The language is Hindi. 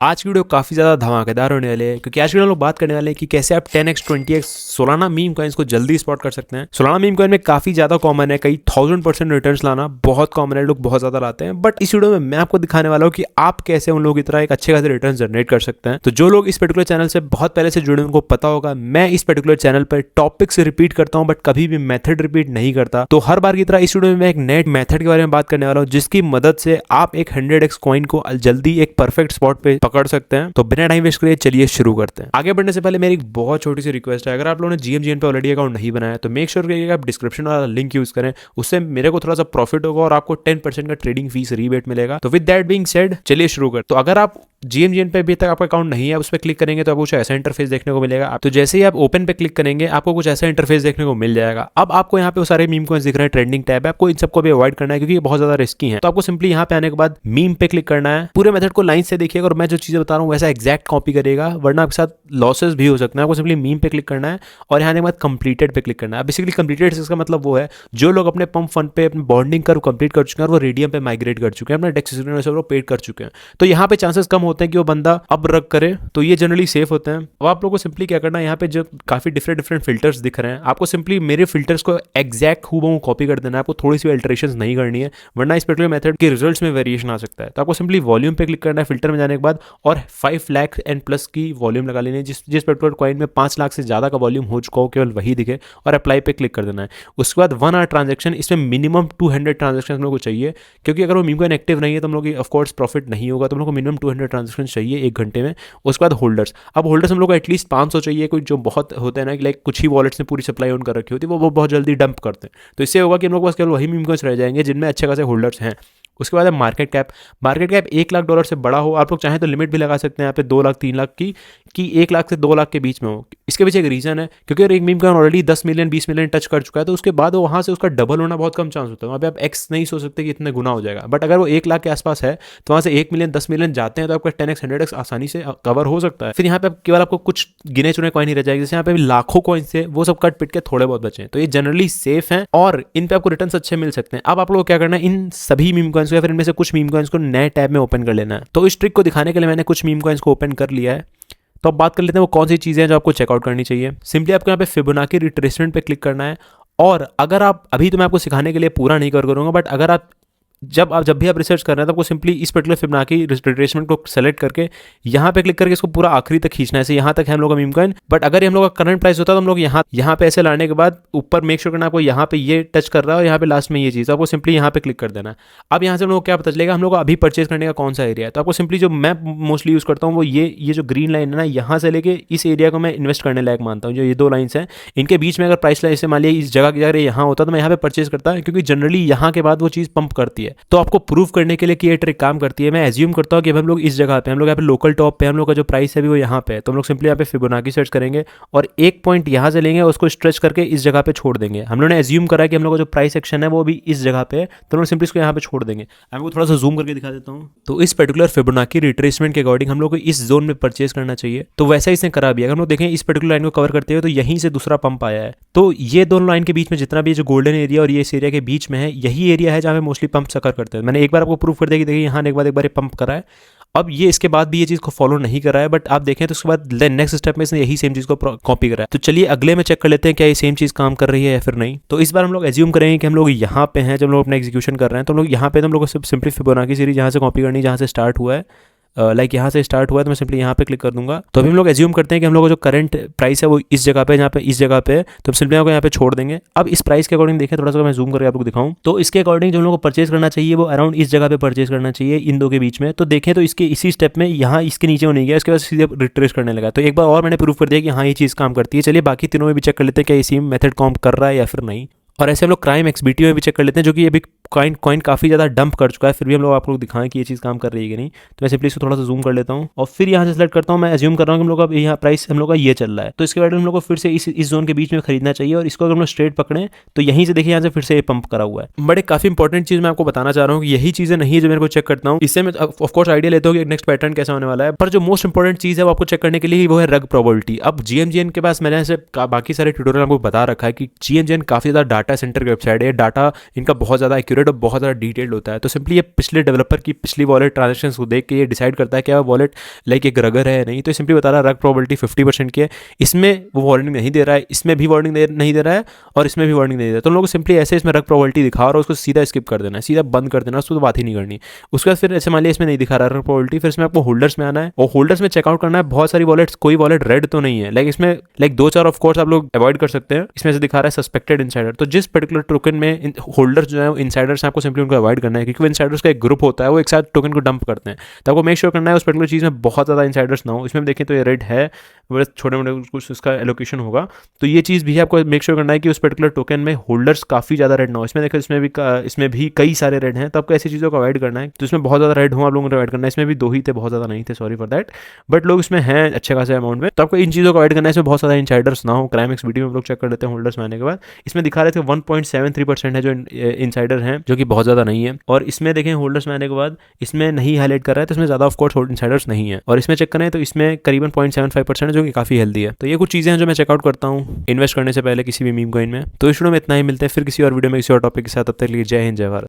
आज की वीडियो काफ़ी ज़्यादा धमाकेदार होने वाली है क्योंकि आज की वीडियो में लोग बात करने वाले हैं कि कैसे आप 10x 20x Solana meme coins को जल्दी स्पॉट कर सकते हैं। सोलाना मीम कॉइन में काफ़ी ज़्यादा कॉमन है, कई 1000% रिटर्न्स लाना बहुत कॉमन है, लोग बहुत ज़्यादा लाते हैं। बट इस वीडियो में मैं आपको दिखाने वाला हूँ कि आप कैसे उन लोगों की तरह एक अच्छे खासे रिटर्न जनरेट कर सकते हैं। तो जो लोग इस पर्टिकुलर चैनल से बहुत पहले से जुड़े उनको पता होगा, मैं इस पर्टिकुलर चैनल पर टॉपिक से रिपीट करता हूँ बट कभी भी मेथड रिपीट नहीं करता। तो हर बार की तरह इस वीडियो में मैं एक नए मेथड के बारे में बात करने वाला हूँ जिसकी मदद से आप एक 100x कॉइन को जल्दी एक परफेक्ट स्पॉट पे पकड़ सकते हैं। तो बिना टाइम वेस्ट करे चलिए शुरू करते हैं। आगे बढ़ने से पहले मेरी एक बहुत छोटी सी रिक्वेस्ट है, अगर आप लोगों ने GMGN पे ऑलरेडी अकाउंट नहीं बनाया तो मेक श्योर करिएगा आप डिस्क्रिप्शन वाला लिंक यूज करें, उससे मेरे को थोड़ा सा प्रॉफिट होगा और आपको 10% का ट्रेडिंग फीस रीबेट मिलेगा। तो विद दैट बीइंग सेड चलिए शुरू करते। तो अगर आप GMGN पे अभी तक आपका अकाउंट नहीं है, उस पर क्लिक करेंगे तो आपको कुछ ऐसा इंटरफेस देखने को मिलेगा। तो जैसे ही आप ओपन पे क्लिक करेंगे आपको कुछ ऐसा इंटरफेस देखने को मिल जाएगा। अब आपको यहाँ पे वो सारे मीम कॉइन्स दिख रहे हैं, ट्रेंडिंग टैब है, आपको इन सबको भी अवॉइड करना है क्योंकि ये बहुत ज्यादा रिस्की है। तो आपको सिंपली यहाँ पे आने के बाद मीम पे क्लिक करना है। पूरे मेथड को लाइन से देखिएगा और मैं जो चीजें बता रहा हूँ वैसा एक्जैक्ट कॉपी करिएगा, वरना आपके साथ लॉसेस भी हो सकते हैं। आपको सिंपली मीम पे क्लिक करना है और यहाँ आने के बाद कंप्लीटेड पे क्लिक करना है। बेसिकली कंप्लीटेड इसका मतलब वो है जो लोग अपने पंप फंड पे अपने बॉन्डिंग कर कंप्लीट कर चुके हैं और वो रेडियम पे माइग्रेट कर चुके हैं, अपना डेक्स से वो पेड कर चुके हैं। तो यहाँ पे चांसेस कम होते हैं कि वो बंदा अब रख करे, तो ये जनरली सेफ होते हैं। अब आप लोगों को सिंपली क्या करना है, यहाँ पे जो काफी डिफरेंट फिल्टर्स दिख रहे हैं आपको सिंपली मेरे फिल्टर्स को एक्जैक्ट हूबहू कॉपी कर देना है। आपको थोड़ी सी अल्टरेशंस नहीं करनी है वरना इस पर्टिकुलर मेथड के रिजल्ट्स में वेरिएशन आ सकता है। तो आपको सिंपली वॉल्यूम पे क्लिक करना है फिल्टर में जाने के बाद और 5 लाख एंड प्लस की वॉल्यूम लगा लेनी है। जिस पर्टिकुलर कॉइन में 5 लाख से ज्यादा का वॉल्यूम हो चुका हो केवल वही दिखे और अप्लाई पे क्लिक कर देना है। उसके बाद 1 आवर ट्रांजेक्शन, इसमें मिनिमम 200 ट्रांजेक्शन हम लोग को चाहिए क्योंकि अगर वो मीम कॉइन एक्टिव नहीं है तो हम लोग की ऑफकोर्स प्रॉफिट नहीं होगा। तो हम लोग को मिनिमम 200 ट्रांजेक्शन चाहिए 1 घंटे में। उसके बाद होल्डर्स, अब होल्डर्स हम लोग को एटलीस्ट 500 चाहिए। कोई जो बहुत होता है ना कि लाइक कुछ ही वॉलेट्स ने पूरी सप्लाई ऑन कर रखी होती है वो बहुत जल्दी डंप करते हैं। तो इससे होगा कि हम लोग पास केवल वही मीम कॉइन्स रह जाएंगे जिनमें अच्छे खासे होल्डर्स हैं। उसके बाद है market cap. Market cap $1 lakh से बड़ा हो, आप लोग चाहें तो लिमिट भी लगा सकते हैं यहाँ पे 2 लाख 3 लाख की, कि 1 लाख से 2 लाख के बीच में हो। इसके पीछे एक रीजन है क्योंकि अगर एक meme coin already 10 million 20 million touch कर चुका है तो उसके बाद वहाँ से उसका डबल होना बहुत कम चांस होता है। वहाँ पे आप एक्स नहीं सोच सकते कि इतने गुना हो जाएगा। बट अगर वो 1 लाख के आसपास है तो वहाँ से 1 मिलियन 10 मिलियन जाते हैं तो आपका 10x 100x आसानी से कवर हो सकता है। फिर यहाँ पे केवल आपको कुछ गिने चुने कॉइन ही रह जाएगी, जैसे यहाँ पे लाखों कॉइन्स थे वो सब कट पिट के थोड़े बहुत बचे हैं। तो ये जनरली सेफ हैं और इन पे आपको रिटर्न अच्छे मिल सकते हैं। अब आप लोग क्या करना है, इन सभी मीम कॉइन्स को या फिर इनमें से कुछ मीम कॉइन्स को नए टैब में ओपन कर लेना है। तो इस ट्रिक को दिखाने के लिए मैंने कुछ मीम कॉइन्स को ओपन कर लिया है। तो अब बात कर लेते हैं वो कौन सी चीज़ें हैं जो आपको चेकआउट करनी चाहिए। सिंपली आपको यहाँ पे फिबोनाची रिट्रेसमेंट पे क्लिक करना है और अगर आप अभी तो मैं आपको सिखाने के लिए पूरा नहीं करूँगा, बट अगर आप जब भी आप रिसर्च कर रहे हैं तो आपको सिंपली इस पर्टिकुलर फिबोनाची रिट्रेसमेंट को सेलेक्ट करके यहाँ पे क्लिक करके इसको पूरा आखिरी तक खींचना है। ऐसे यहाँ तक है हम लोग का मीम कॉइन, बट अगर हम लोग का करंट प्राइस होता है तो हम लोग यहाँ पे ऐसे लाने के बाद ऊपर मेक श्योर करना आपको यहाँ पे ये टच कर रहा है और यहाँ पे लास्ट में ये चीज़, आपको सिंपली यहाँ पे क्लिक कर देना है। अब यहाँ से हम लोग क्या पता चलेगा हम लोग को अभी परचेज करने का कौन सा एरिया है। तो आपको सिंपली जो मैं मोस्टली यूज़ करता हूँ वो ये जो ग्रीन लाइन है ना, यहाँ से लेके इस एरिया को मैं इन्वेस्ट करने लायक मानता हूँ। जो ये 2 लाइन्स हैं इनके बीच में अगर प्राइस लाइन से मान लिया इस जगह की जगह यहाँ होता तो मैं यहाँ पे परचेज करता है क्योंकि जनरली यहाँ के बाद वो चीज़ पंप करती है। तो आपको प्रूव करने के लिए कि ये ट्रिक काम करती है, मैं एज्यूम करता हूँ कि हम लोग इस जगह पे, हम लोग यहाँ पे लोकल टॉप पे, हम लोग का जो प्राइस है भी वो यहाँ पे है। तो हम लोग सिंपली यहाँ पे फिबोनाची सर्च करेंगे और एक पॉइंट यहाँ से लेंगे उसको स्ट्रेच करके इस जगह पे छोड़ देंगे। हम लोग ने एज्यूम करा है कि हम लोग का जो प्राइस सेक्शन है वो भी इस जगह पे है, तो हम लोग सिंपली इसको यहाँ पे छोड़ देंगे। मैं आपको थोड़ा सा जूम करके दिखा देता हूँ। तो इस पर्टिकुलर फिबोनाची रिट्रेसमेंट के अकॉर्डिंग हम लोग को इस जोन में परचेज करना चाहिए। तो वैसा इसने करा भी है। अगर हम लोग देखें इस पर्टिकुलर लाइन को कवर करते हुए तो यहीं से दूसरा पंप आया है। तो ये दोनों लाइन के बीच में जितना भी जो गोल्डन एरिया और ये इस एरिया के बीच में है यही एरिया है जहाँ पे मोस्टली पंप सकर करते हैं। मैंने एक बार आपको प्रूफ कर दिया कि देखिए यहाँ एक बार ये पंप करा है। अब ये इसके बाद भी ये चीज़ को फॉलो नहीं कर रहा है, बट आप देखें तो उसके बाद नेक्स्ट स्टेप में इसने यही सेम चीज़ को कॉपी करा है। तो चलिए अगले में चेक कर लेते हैं क्या ये सेम चीज़ काम कर रही है या फिर नहीं। तो इस बार हम लोग एज्यूम करेंगे कि हम लोग यहाँ पे हैं, जब हम लोग अपना एग्जीक्यूशन कर रहे हैं तो हम लोग यहाँ पे, तो हम लोग को सिंपली फिबोनाची सीरीज यहाँ से कॉपी करनी है जहाँ से स्टार्ट हुआ है। लाइक यहाँ से स्टार्ट हुआ है तो मैं सिंपली यहाँ पे क्लिक कर दूंगा। तो अभी हम लोग एज्यूम करते हैं कि हम लोग का जो करंट प्राइस है वो इस जगह पे, जहाँ पे इस जगह पे, तो हम सिंपली आपको यहाँ पे छोड़ देंगे। अब इस प्राइस के अकॉर्डिंग देखें, थोड़ा सा मैं जूम करके आपको दिखाऊं तो इसके अकॉर्डिंग जो हम लोग को परचेज करना चाहिए वो अराउंड इस जगह पे परचेज करना चाहिए, इन दो के बीच में। तो देखें तो इसके इसी स्टेप में यहाँ इसके नीचे वो नहीं गया, इसके बाद सीधे रिट्रेस करने लगा। तो एक बार और मैंने प्रूफ कर दिया कि हाँ ये चीज़ काम करती है। चलिए बाकी तीनों में भी चेक कर लेते हैं क्या इसी मेथड काम कर रहा है या फिर नहीं। और ऐसे हम लोग क्राइम XBT में भी चेक कर लेते हैं जो कि अभी कॉइन काफ़ी ज़्यादा डंप कर चुका है, फिर भी हम लोग आप लोग दिखाएं कि ये चीज़ काम कर रही है कि नहीं। तो मैं सिंपली इसको थोड़ा सा जूम कर लेता हूँ और फिर यहाँ से सेलेक्ट करता हूँ। मैं एज्यूम कर रहा हूँ कि हम लोग का यहाँ प्राइस हम लोग का ये चल रहा है, तो इसके बाद हम लोग को फिर से इस जोन के बीच में खरीदना चाहिए। और इसको अगर हम लोग स्ट्रेट पकड़ें तो यहीं से देखिए यहाँ से फिर से ये पंप करा हुआ है। बट एक काफ़ी इंपॉर्टेंट चीज़ मैं आपको बताना चाह रहा हूँ कि यही चीज़ें नहीं है जो मेरे को चेक करता हूँ, इससे मैं ऑफकोर्स आइडिया लेता हूँ कि नेक्स्ट पैटर्न कैसा होने वाला है। पर जो मोस्ट इंपॉर्टेंट चीज़ है वो आपको चेक करने के लिए वो है रग प्रोबेबिलिटी। अब GMGN के पास मैंने ऐसे बाकी सारे ट्यूटोरियल आपको बता रखा है कि GMGN काफ़ी ज़्यादा डाटा सेंटर की वेबसाइट है, डाटा इनका बहुत ज़्यादा एक्यूरेट एक्यूरेट और बहुत ज़्यादा डिटेल्ड होता है। तो सिंपली ये पिछले डेवलपर की पिछली वॉलेट ट्रांजेक्शन को देख के ये डिसाइड करता है कि वह वॉलेट लाइक एक रगर है नहीं। तो सिंपली बता रहा है रग प्रोबेबिलिटी 50% की है, इसमें वो वार्निंग नहीं दे रहा है, इसमें भी वार्निंग नहीं दे रहा है और इसमें भी वार्निंग नहीं दे रहा है। तो लोगों को सिंपली ऐसे इसमें रग प्रोबेबिलिटी दिखा और उसको सीधा स्किप कर देना है, सीधा बंद कर देना, उसको तो बात ही नहीं करनी। उसके बाद फिर ऐसे मान लिया इसमें नहीं दिखा रहा रग प्रोबेबिलिटी, फिर इसमें आपको होल्डर्स में आना है और होल्डर्स में चेकआउट करना है बहुत सारी वॉलेट्स, कोई वॉलेट रेड तो नहीं है। लाइक इसमें लाइक 2-4 ऑफ कोर्स आप लोग अवॉइड कर सकते हैं। इसमें से दिखा रहा है सस्पेक्टेड इनसाइडर, तो जिस पर्टिकुलर टोकन में होल्डर्स जो है इनसाइडर्स आपको सिंपली उनको अवॉइड करना है, क्योंकि इनसाइडर्स का एक ग्रुप होता है, वो एक साथ टोकन को डंप करते हैं। तो आपको मेक श्योर करना है उस पर्टिकुलर चीज़ में बहुत ज़्यादा इनसाइडर्स ना हो। इसमें देखें तो ये रेड है, बस छोटे मोटे कुछ उसका एलोकेशन होगा। तो ये चीज़ भी आपको मेक श्योर करना है कि उस पर्टिकुलर टोकन में होल्डर्स काफ़ी ज़्यादा रेड ना हो। इसमें देखो इसमें भी कई सारे रेड हैं, तो आपको ऐसी चीज़ों को अवॉइड करना है। तो इसमें बहुत ज़्यादा रेड हो आप लोगों को अवॉइड करना है। इसमें भी 2 ही थे, बहुत ज़्यादा नहीं थे, सॉरी फॉर दैट, बट लोग इसमें हैं अच्छे खासे अमाउंट में। तो आपको इन चीज़ों को अवॉइड करना है। इसमें बहुत ज़्यादा इनसाइडर्स ना हो। क्राइमेक्स वीडियो में हम लोग चेक कर लेते हैं होल्डर्स में आने के बाद। इसमें दिखा रहे थे 1.73% है जो इनसाइडर हैं, जो कि बहुत ज़्यादा नहीं है। और इसमें देखें होल्डर्स में आने के बाद इसमें नहीं हाईलाइट कर रहा है, तो इसमें ज़्यादा ऑफकोर्स इनसाइडर्स नहीं है। और इसमें चेक करें तो इसमें करीबन 0.75% है, जो कि काफ़ी हेल्दी है। तो ये कुछ चीज़ें हैं जो मैं चेकआउट करता हूँ इन्वेस्ट करने से पहले किसी भी मीम कॉइन में। तो इस वीडियो में इतना ही, मिलते हैं फिर किसी और वीडियो में किसी और टॉपिक के साथ। तब तक के लिए जय हिंद, जय भारत।